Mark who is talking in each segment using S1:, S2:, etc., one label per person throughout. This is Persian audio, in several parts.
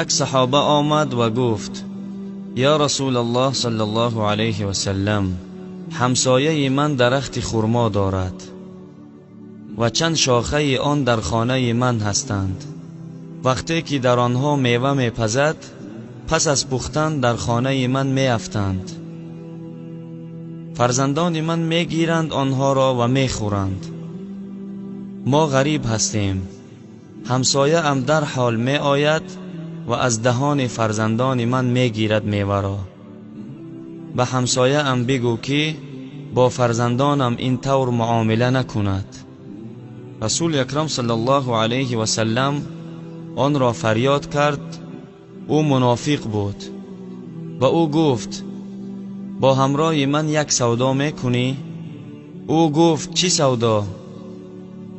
S1: یک صحابه آمد و گفت: یا رسول الله صلی الله علیه و سلم، همسایه من درخت خرما دارد و چند شاخه آن در خانه من هستند. وقتی که در آنها میوه میپزد، پس از پختن در خانه من میافتند. فرزندان من میگیرند آنها را و میخورند. ما غریب هستیم. همسایه ام در حال می آید و از دهان فرزندان من میگیرد میوه را. به همسایه ام بگو که با فرزندانم این طور معامله نکند. رسول اکرم صلی الله علیه و سلم آن را فریاد کرد. او منافق بود و او گفت: با همراه من یک سودا میکنی؟ او گفت: چی سودا؟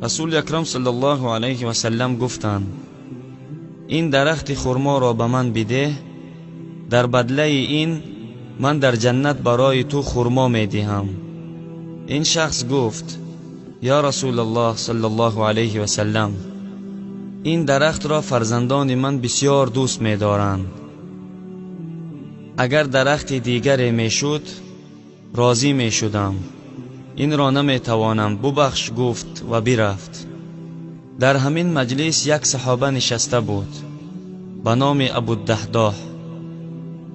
S1: رسول اکرم صلی الله علیه و سلم گفتند: این درخت خرما را به من بده، در بدله این من در جنت برای تو خرما میدهم. این شخص گفت: یا رسول الله صلی الله علیه و سلم، این درخت را فرزندان من بسیار دوست می‌دارند. اگر درخت دیگری میشد راضی میشدم. این را نمیتوانم، ببخش. گفت و برفت. در همین مجلس یک صحابه نشسته بود به نام ابوالدحداح.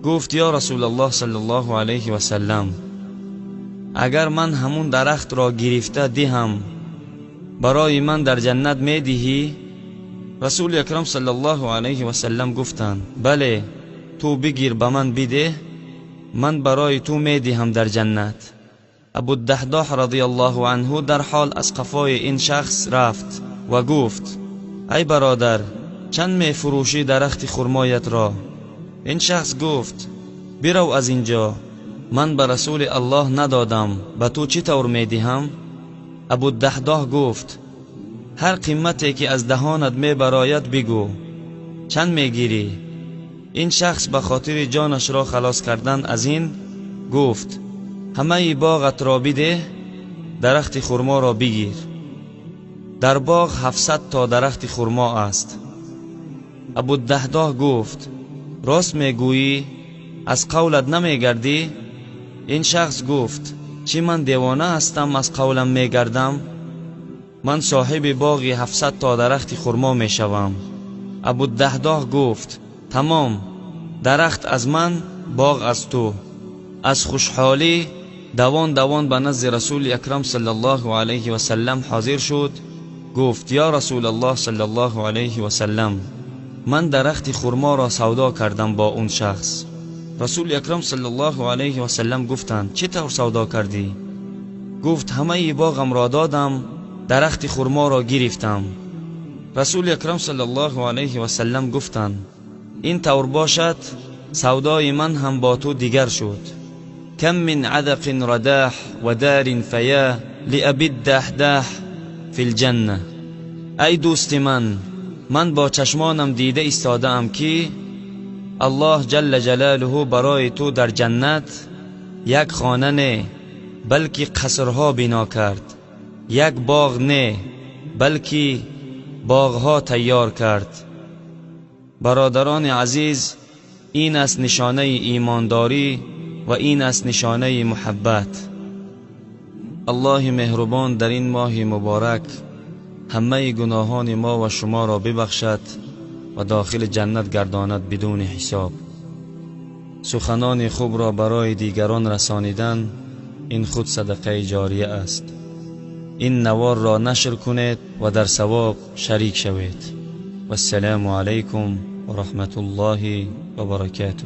S1: گفت: یا رسول الله صلی الله علیه و سلم، اگر من همون درخت را گرفته دهم برای من در جنت میدهی؟ رسول اکرم صلی الله علیه و سلم گفتند: بله، تو بگیر به من بده، من برای تو میدهم در جنت. ابوالدحداح رضی الله عنه در حال از قفای این شخص رفت و گفت: ای برادر، چند می فروشی درخت خرمایت را؟ این شخص گفت: برو از اینجا، من به رسول الله ندادم، به تو چی طور میدهم؟ ابوالدحداح گفت: هر قیمتی که از دهانت می براید بگو، چند میگیری؟ این شخص به خاطر جانش را خلاص کردن از این گفت: همه باغت را بده، درخت خرما را بگیر. در باغ 700 تا درخت خرما است. ابوالدحداح گفت: راست میگویی؟ از قولت نمیگردی؟ این شخص گفت: چی من دیوانه هستم از قولم میگردم؟ من صاحب باغی 700 تا درخت خرما میشوم. ابوالدحداح گفت: تمام، درخت از من، باغ از تو. از خوشحالی دوان به نزد رسول اکرم صلی الله علیه و سلم حاضر شد. گفت: یا رسول الله صلی الله علیه و سلم، من درخت خرما را سودا کردم با اون شخص. رسول اکرم صلی الله علیه و سلم گفتند: چه طور سودا کردی؟ گفت: همه باغم را دادم، درخت خرما را گرفتم. رسول اکرم صلی الله علیه و سلم گفتند: این طور باشد، سودای من هم با تو دیگر شد. کم من عدق رداح و دار فیا لأبی الدحداح فی الجنه. ای دوست من با چشمانم دیده ایستاده ام که الله جل جلاله برای تو در جنت یک خانه نه بلکه قصرها بنا کرد، یک باغ نه بلکه باغها تیار کرد. برادران عزیز، این است نشانه ایمانداری و این است نشانه محبت. الله مهربان در این ماه مبارک همه گناهان ما و شما را ببخشد و داخل جنت گرداند بدون حساب. سخنان خوب را برای دیگران رسانیدن این خود صدقه جاریه است. این نوار را نشر کنید و در ثواب شریک شوید. و السلام علیکم و رحمت الله و برکاته.